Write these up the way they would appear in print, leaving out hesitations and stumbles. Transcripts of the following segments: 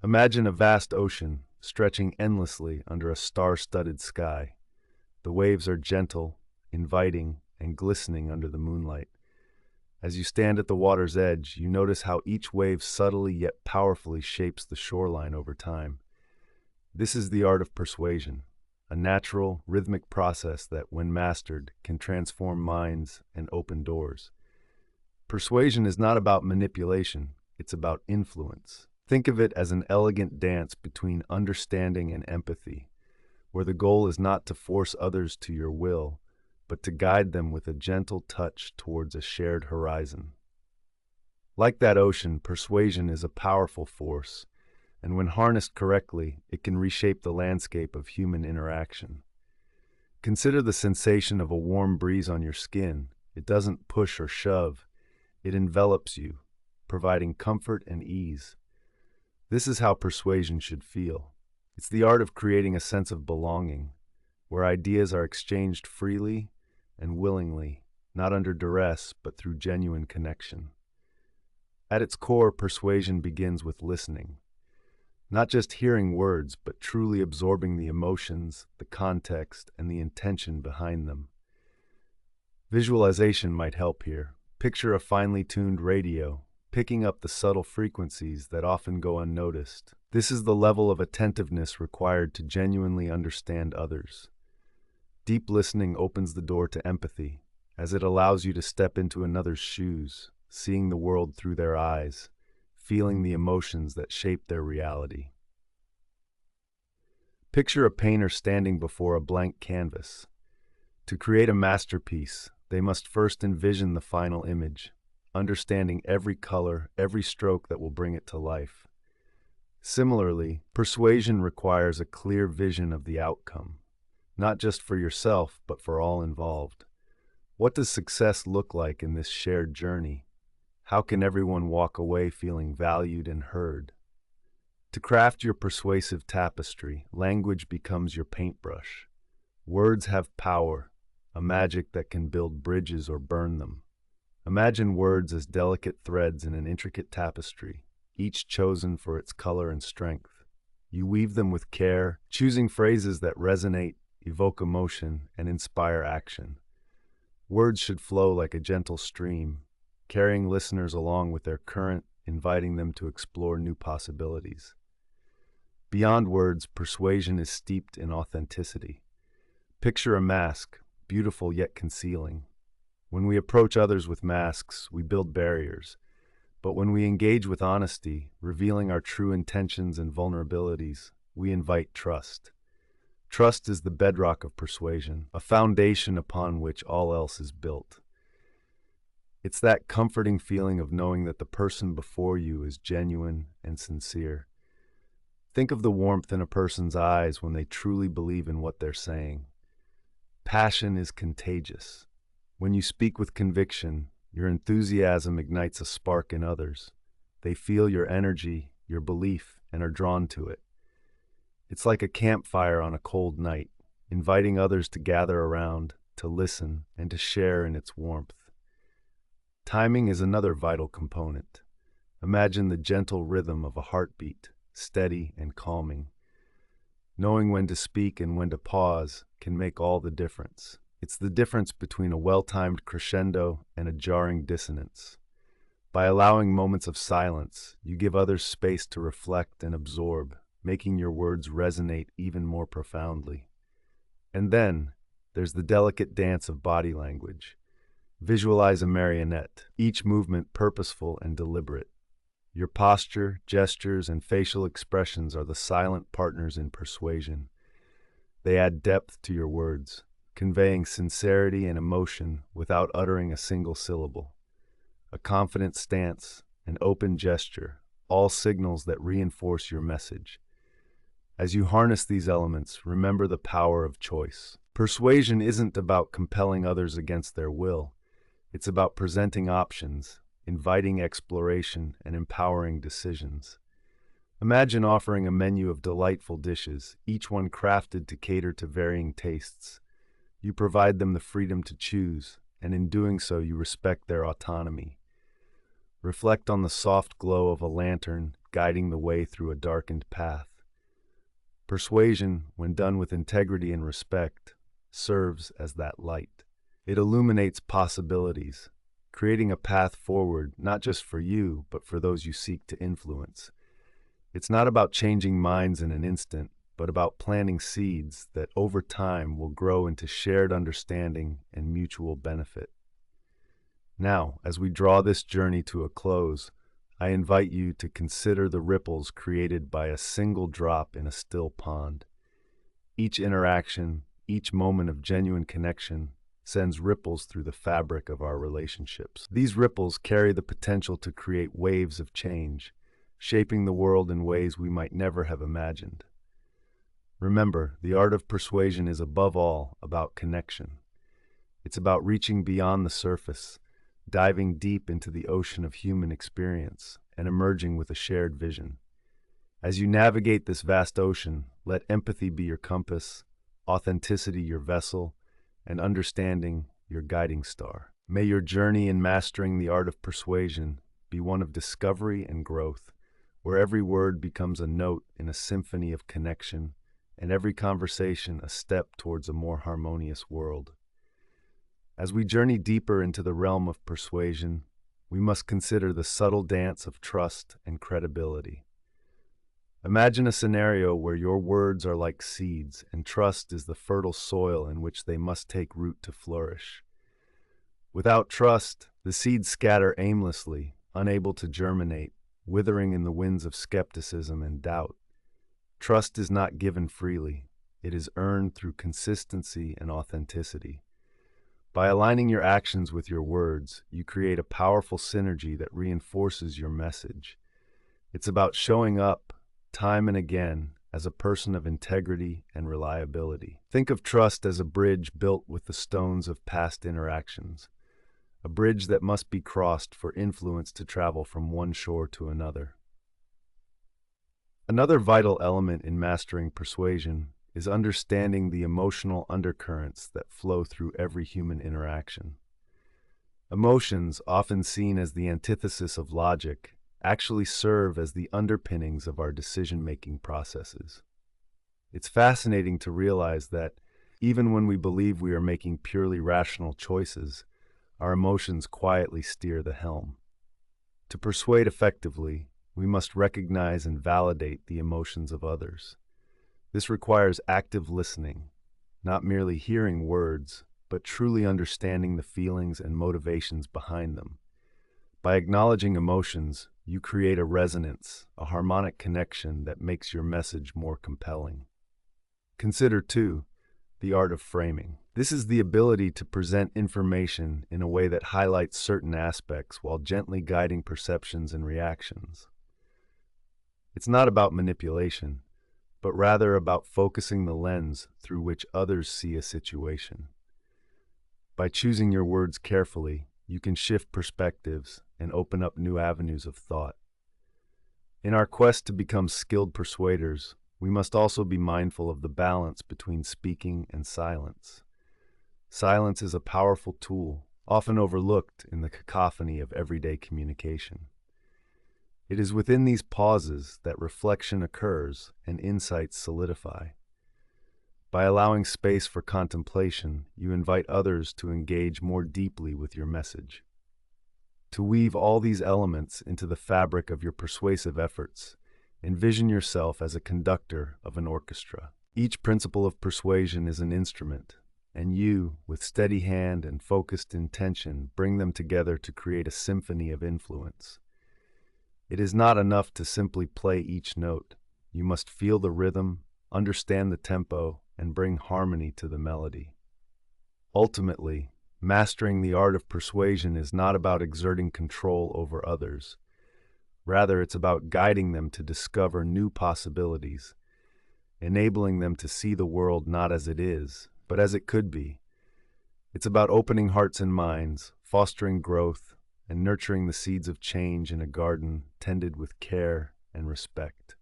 Imagine a vast ocean stretching endlessly under a star-studded sky. The waves are gentle, inviting, and glistening under the moonlight. As you stand at the water's edge, you notice how each wave subtly yet powerfully shapes the shoreline over time. This is the art of persuasion, a natural, rhythmic process that, when mastered, can transform minds and open doors. Persuasion is not about manipulation, it's about influence. Think of it as an elegant dance between understanding and empathy, where the goal is not to force others to your will, but to guide them with a gentle touch towards a shared horizon. Like that ocean, persuasion is a powerful force, and when harnessed correctly, it can reshape the landscape of human interaction. Consider the sensation of a warm breeze on your skin. It doesn't push or shove, it envelops you, providing comfort and ease. This is how persuasion should feel. It's the art of creating a sense of belonging, where ideas are exchanged freely and willingly, not under duress, but through genuine connection. At its core, persuasion begins with listening. Not just hearing words, but truly absorbing the emotions, the context, and the intention behind them. Visualization might help here. Picture a finely tuned radio, picking up the subtle frequencies that often go unnoticed. This is the level of attentiveness required to genuinely understand others. Deep listening opens the door to empathy, as it allows you to step into another's shoes, seeing the world through their eyes, feeling the emotions that shape their reality. Picture a painter standing before a blank canvas. To create a masterpiece, they must first envision the final image, understanding every color, every stroke that will bring it to life. Similarly, persuasion requires a clear vision of the outcome, not just for yourself, but for all involved. What does success look like in this shared journey? How can everyone walk away feeling valued and heard? To craft your persuasive tapestry, language becomes your paintbrush. Words have power, a magic that can build bridges or burn them. Imagine words as delicate threads in an intricate tapestry, each chosen for its color and strength. You weave them with care, choosing phrases that resonate, evoke emotion, and inspire action. Words should flow like a gentle stream, carrying listeners along with their current, inviting them to explore new possibilities. Beyond words, persuasion is steeped in authenticity. Picture a mask, beautiful yet concealing. When we approach others with masks, we build barriers. But when we engage with honesty, revealing our true intentions and vulnerabilities, we invite trust. Trust is the bedrock of persuasion, a foundation upon which all else is built. It's that comforting feeling of knowing that the person before you is genuine and sincere. Think of the warmth in a person's eyes when they truly believe in what they're saying. Passion is contagious. When you speak with conviction, your enthusiasm ignites a spark in others. They feel your energy, your belief, and are drawn to it. It's like a campfire on a cold night, inviting others to gather around, to listen, and to share in its warmth. Timing is another vital component. Imagine the gentle rhythm of a heartbeat, steady and calming. Knowing when to speak and when to pause can make all the difference. It's the difference between a well-timed crescendo and a jarring dissonance. By allowing moments of silence, you give others space to reflect and absorb, making your words resonate even more profoundly. And then, there's the delicate dance of body language. Visualize a marionette, each movement purposeful and deliberate. Your posture, gestures, and facial expressions are the silent partners in persuasion. They add depth to your words, conveying sincerity and emotion without uttering a single syllable. A confident stance, an open gesture, all signals that reinforce your message. As you harness these elements, remember the power of choice. Persuasion isn't about compelling others against their will. It's about presenting options, inviting exploration, and empowering decisions. Imagine offering a menu of delightful dishes, each one crafted to cater to varying tastes. You provide them the freedom to choose, and in doing so, you respect their autonomy. Reflect on the soft glow of a lantern, guiding the way through a darkened path. Persuasion, when done with integrity and respect, serves as that light. It illuminates possibilities, creating a path forward not just for you, but for those you seek to influence. It's not about changing minds in an instant, but about planting seeds that over time will grow into shared understanding and mutual benefit. Now, as we draw this journey to a close, I invite you to consider the ripples created by a single drop in a still pond. Each interaction, each moment of genuine connection, sends ripples through the fabric of our relationships. These ripples carry the potential to create waves of change, shaping the world in ways we might never have imagined. Remember, the art of persuasion is above all about connection. It's about reaching beyond the surface, diving deep into the ocean of human experience, and emerging with a shared vision. As you navigate this vast ocean, let empathy be your compass, authenticity your vessel, and understanding your guiding star. May your journey in mastering the art of persuasion be one of discovery and growth, where every word becomes a note in a symphony of connection, and every conversation a step towards a more harmonious world. As we journey deeper into the realm of persuasion, we must consider the subtle dance of trust and credibility. Imagine a scenario where your words are like seeds and trust is the fertile soil in which they must take root to flourish. Without trust, the seeds scatter aimlessly, unable to germinate, withering in the winds of skepticism and doubt. Trust is not given freely. It is earned through consistency and authenticity. By aligning your actions with your words, you create a powerful synergy that reinforces your message. It's about showing up, time and again, as a person of integrity and reliability. Think of trust as a bridge built with the stones of past interactions, a bridge that must be crossed for influence to travel from one shore to another. Another vital element in mastering persuasion is understanding the emotional undercurrents that flow through every human interaction. Emotions, often seen as the antithesis of logic, actually serve as the underpinnings of our decision-making processes. It's fascinating to realize that even when we believe we are making purely rational choices, our emotions quietly steer the helm. To persuade effectively, we must recognize and validate the emotions of others. This requires active listening, not merely hearing words, but truly understanding the feelings and motivations behind them. By acknowledging emotions, you create a resonance, a harmonic connection that makes your message more compelling. Consider, too, the art of framing. This is the ability to present information in a way that highlights certain aspects while gently guiding perceptions and reactions. It's not about manipulation, but rather about focusing the lens through which others see a situation. By choosing your words carefully, you can shift perspectives and open up new avenues of thought. In our quest to become skilled persuaders, we must also be mindful of the balance between speaking and silence. Silence is a powerful tool, often overlooked in the cacophony of everyday communication. It is within these pauses that reflection occurs and insights solidify. By allowing space for contemplation, you invite others to engage more deeply with your message. To weave all these elements into the fabric of your persuasive efforts, envision yourself as a conductor of an orchestra. Each principle of persuasion is an instrument, and you, with steady hand and focused intention, bring them together to create a symphony of influence. It is not enough to simply play each note. You must feel the rhythm, understand the tempo, and bring harmony to the melody. Ultimately, mastering the art of persuasion is not about exerting control over others. Rather, it's about guiding them to discover new possibilities, enabling them to see the world not as it is, but as it could be. It's about opening hearts and minds, fostering growth, and nurturing the seeds of change in a garden tended with care and respect.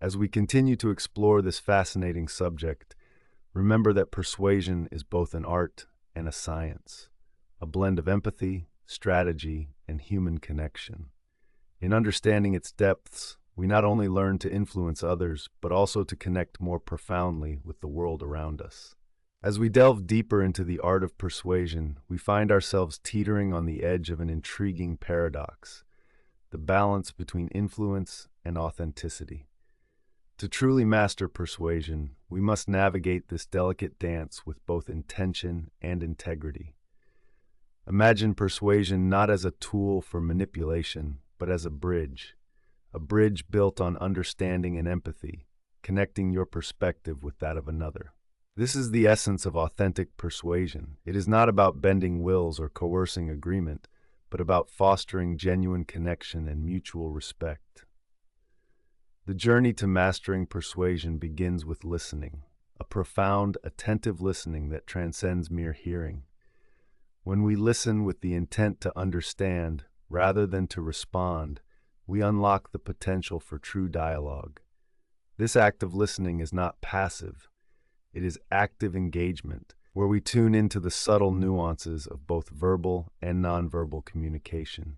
As we continue to explore this fascinating subject, remember that persuasion is both an art and a science, a blend of empathy, strategy, and human connection. In understanding its depths, we not only learn to influence others, but also to connect more profoundly with the world around us. As we delve deeper into the art of persuasion, we find ourselves teetering on the edge of an intriguing paradox: the balance between influence and authenticity. To truly master persuasion, we must navigate this delicate dance with both intention and integrity. Imagine persuasion not as a tool for manipulation, but as a bridge built on understanding and empathy, connecting your perspective with that of another. This is the essence of authentic persuasion. It is not about bending wills or coercing agreement, but about fostering genuine connection and mutual respect. The journey to mastering persuasion begins with listening, a profound, attentive listening that transcends mere hearing. When we listen with the intent to understand, rather than to respond, we unlock the potential for true dialogue. This act of listening is not passive. It is active engagement, where we tune into the subtle nuances of both verbal and nonverbal communication.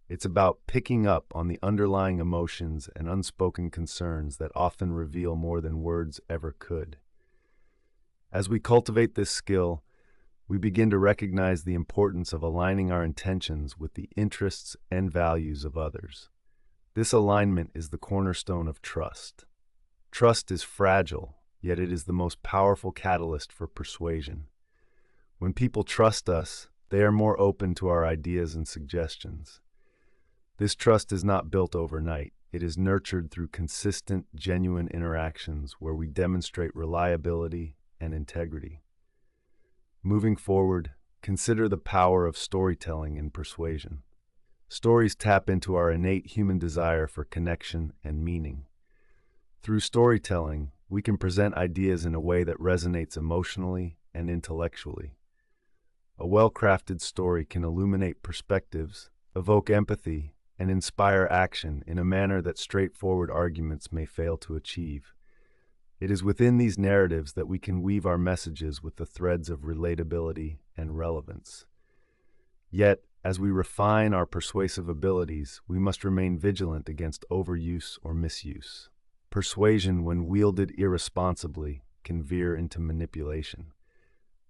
It's about picking up on the underlying emotions and unspoken concerns that often reveal more than words ever could. As we cultivate this skill, we begin to recognize the importance of aligning our intentions with the interests and values of others. This alignment is the cornerstone of trust. Trust is fragile, yet it is the most powerful catalyst for persuasion. When people trust us, they are more open to our ideas and suggestions. This trust is not built overnight. It is nurtured through consistent, genuine interactions where we demonstrate reliability and integrity. Moving forward, consider the power of storytelling in persuasion. Stories tap into our innate human desire for connection and meaning. Through storytelling, we can present ideas in a way that resonates emotionally and intellectually. A well-crafted story can illuminate perspectives, evoke empathy, and inspire action in a manner that straightforward arguments may fail to achieve. It is within these narratives that we can weave our messages with the threads of relatability and relevance. Yet, as we refine our persuasive abilities, we must remain vigilant against overuse or misuse. Persuasion, when wielded irresponsibly, can veer into manipulation.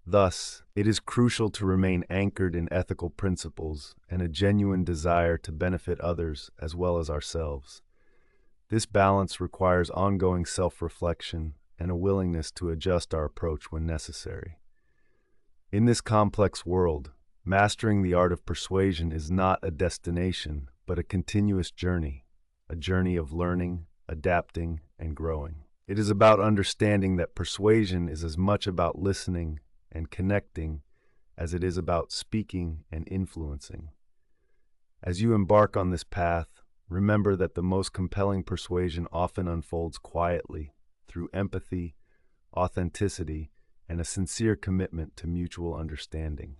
Thus, it is crucial to remain anchored in ethical principles and a genuine desire to benefit others as well as ourselves. This balance requires ongoing self-reflection and a willingness to adjust our approach when necessary. In this complex world, mastering the art of persuasion is not a destination, but a continuous journey, a journey of learning, adapting, and growing. It is about understanding that persuasion is as much about listening and connecting as it is about speaking and influencing. As you embark on this path, remember that the most compelling persuasion often unfolds quietly through empathy, authenticity, and a sincere commitment to mutual understanding.